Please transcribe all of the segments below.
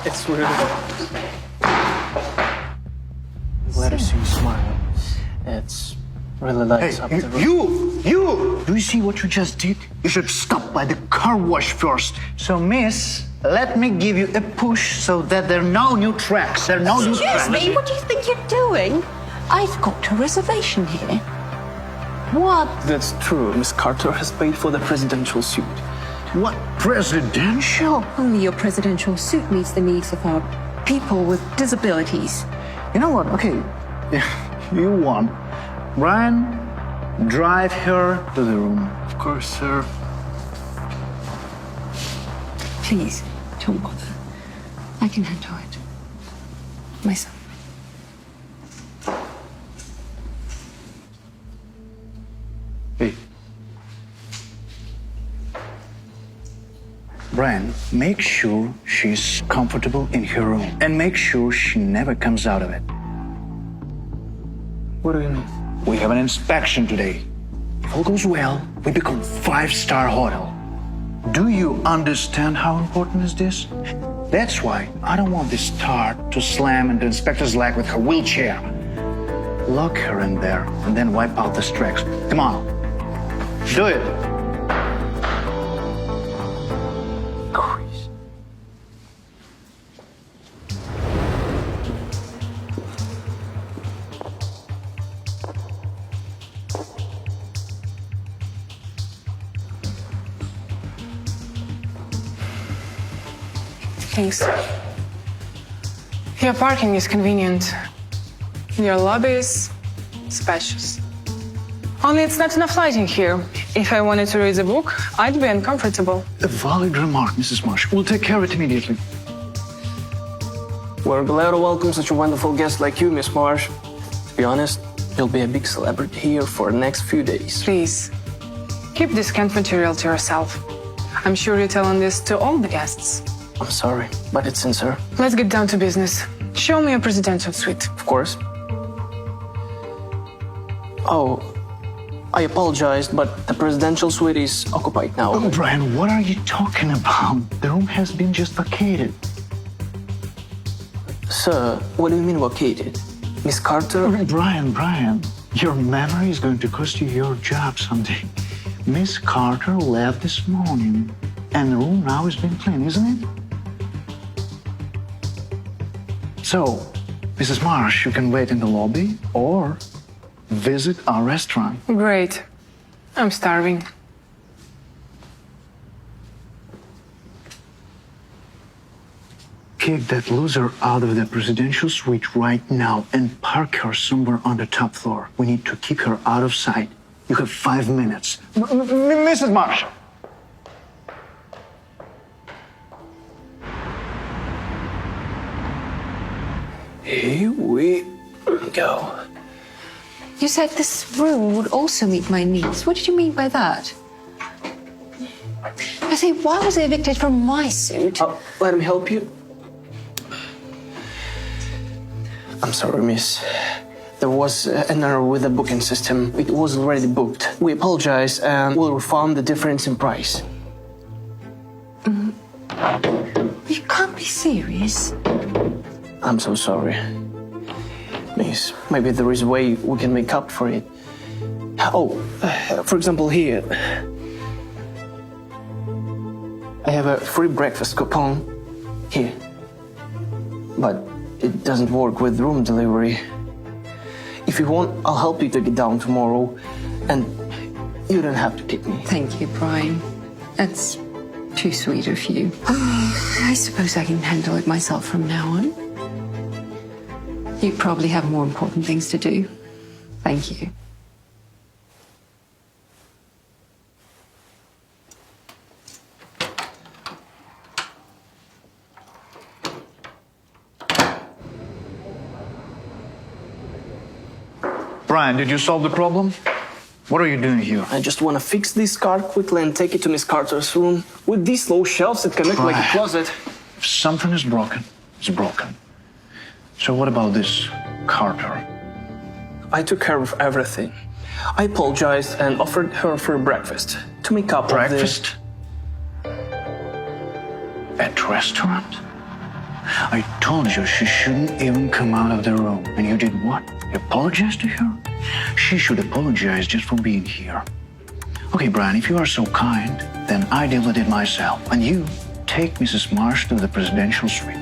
It's really glad to see you smile. It's really lights up the room. You! Do you see what you just did? You should stop by the car wash first. So, miss, let me give you a push so that there are no new tracks. There are no new tracks. Excuse me, what do you think you're doing? I've got a reservation here. What? That's true. Miss Carter has paid for the presidential suite. What? Presidential? Only your presidential suit meets the needs of our people with disabilities. You know what? Okay, you won. Brian, drive her to the room. Of course, sir. Please, don't bother. I can handle it. Myself. Hey. Brian, make sure she's comfortable in her room and make sure she never comes out of it. What do you mean? We have an inspection today. If all goes well, we become 5-star hotel. Do you understand how important is this? That's why I don't want this tart to slam into the inspector's leg with her wheelchair. Lock her in there and then wipe out the tracks. Come on. Do it. Thanks. Your parking is convenient. Your lobby is spacious. Only it's not enough lighting here. If I wanted to read a book, I'd be uncomfortable. A valid remark, Mrs. Marsh. We'll take care of it immediately. We're glad to welcome such a wonderful guest like you, Miss Marsh. To be honest, you'll be a big celebrity here for the next few days. Please, keep this canned material to yourself. I'm sure you're telling this to all the guests. I'm sorry, but it's sincere. Let's get down to business. Show me a presidential suite. Of course. Oh, I apologize, but the presidential suite is occupied now. Oh, Brian, what are you talking about? The room has been just vacated. Sir, what do you mean vacated? Miss Carter? Brian, your memory is going to cost you your job someday. Miss Carter left this morning, and the room now is being cleaned, isn't it? So, Mrs. Marsh, you can wait in the lobby or visit our restaurant. Great. I'm starving. Kick that loser out of the presidential suite right now and park her somewhere on the top floor. We need to keep her out of sight. You have 5 minutes. Mrs. Marsh! Here we go. You said this room would also meet my needs. What did you mean by that? I say, why was I evicted from my suit? Let me help you. I'm sorry, miss. There was an error with the booking system. It was already booked. We apologize and we'll refund the difference in price. You can't be serious. I'm so sorry. Miss, maybe there is a way we can make up for it. Oh, for example, here. I have a free breakfast coupon here. But it doesn't work with room delivery. If you want, I'll help you to get down tomorrow, and you don't have to kick me. Thank you, Brian. That's too sweet of you. I suppose I can handle it myself from now on. You probably have more important things to do. Thank you. Brian, did you solve the problem? What are you doing here? I just want to fix this car quickly and take it to Miss Carter's room. With these low shelves, it can look like a closet. If something is broken, it's broken. So what about this Carter? I took care of everything. I apologized and offered her for breakfast to make up Breakfast? At restaurant? I told you she shouldn't even come out of the room. And you did what? You apologized to her? She should apologize just for being here. Okay, Brian, if you are so kind, then I deal with it myself. And you take Mrs. Marsh to the presidential suite.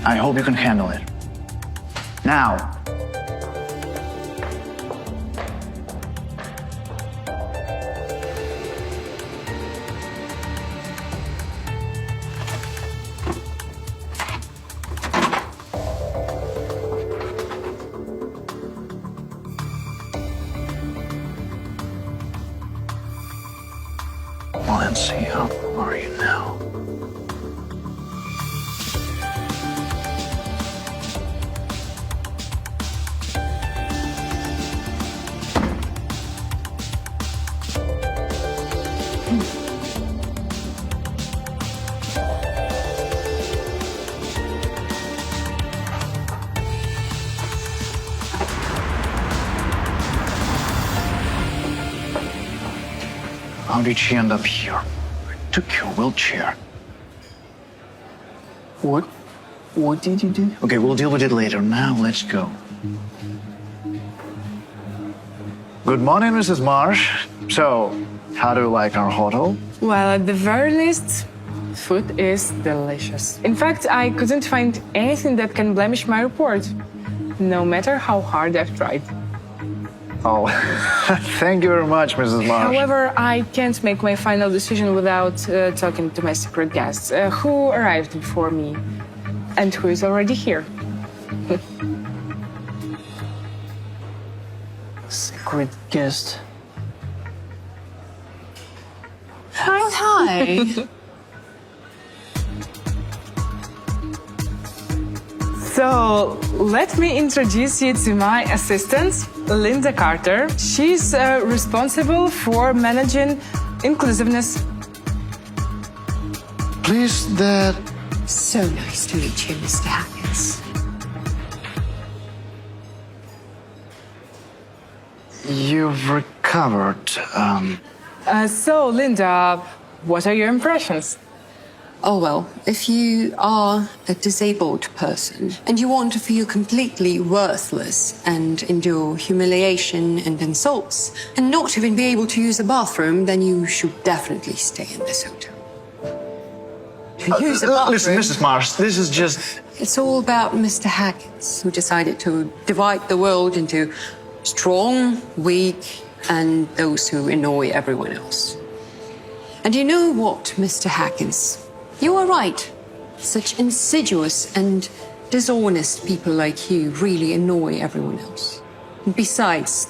I hope you can handle it. Now. Well, let's see, how are you now? How did she end up here? I took your wheelchair. What did you do? Okay, we'll deal with it later. Now, let's go. Good morning, Mrs. Marsh. So, how do you like our hotel? Well, at the very least, food is delicious. In fact, I couldn't find anything that can blemish my report, no matter how hard I've tried. Oh, thank you very much, Mrs. Marsh. However, I can't make my final decision without talking to my secret guests, who arrived before me and who is already here. Secret guest. Hi. So, let me introduce you to my assistant, Linda Carter. She's responsible for managing inclusiveness. Please, that... So nice to meet you, Mr. Hackins. You've recovered. So, Linda, what are your impressions? Oh, well, if you are a disabled person and you want to feel completely worthless and endure humiliation and insults and not even be able to use a bathroom, then you should definitely stay in this hotel. To use a bathroom... Listen, Mrs. Marsh, this is just... It's all about Mr. Hackins, who decided to divide the world into strong, weak, and those who annoy everyone else. And you know what, Mr. Hackins? You are right. Such insidious and dishonest people like you really annoy everyone else. Besides,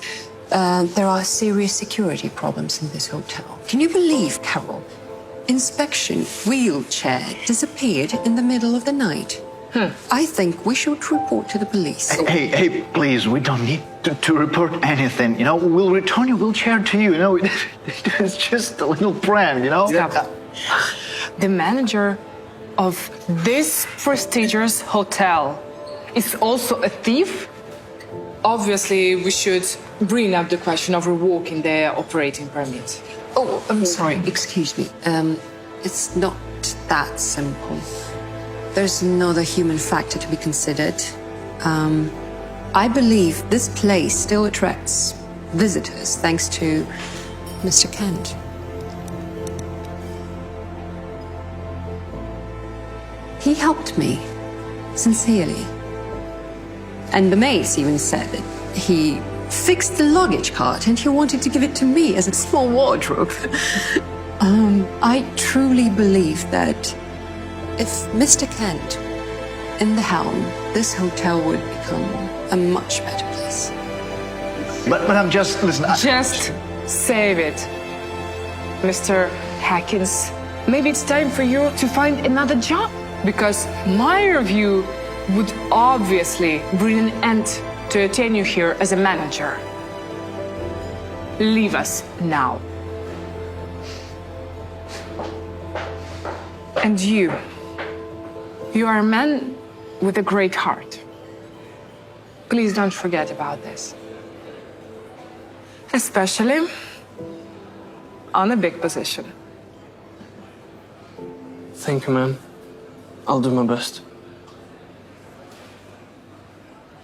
there are serious security problems in this hotel. Can you believe, Carol? Inspection wheelchair disappeared in the middle of the night. I think we should report to the police. Hey, please, we don't need to report anything. You know, we'll return your wheelchair to you. You know, it's just a little prank, you know? Stop. The manager of this prestigious hotel is also a thief? Obviously, we should bring up the question of revoking their operating permit. Oh, I'm sorry. Excuse me. It's not that simple. There's another human factor to be considered. I believe this place still attracts visitors thanks to Mr. Kent. He helped me, sincerely. And the maids even said that he fixed the luggage cart and he wanted to give it to me as a small wardrobe. I truly believe that if Mr. Kent in the helm, this hotel would become a much better place. But I'm just... Listen, Just save it, Mr. Hackins. Maybe it's time for you to find another job, because my review would obviously bring an end to your tenure here as a manager. Leave us now. And you are a man with a great heart. Please don't forget about this. Especially on a big position. Thank you, man. I'll do my best.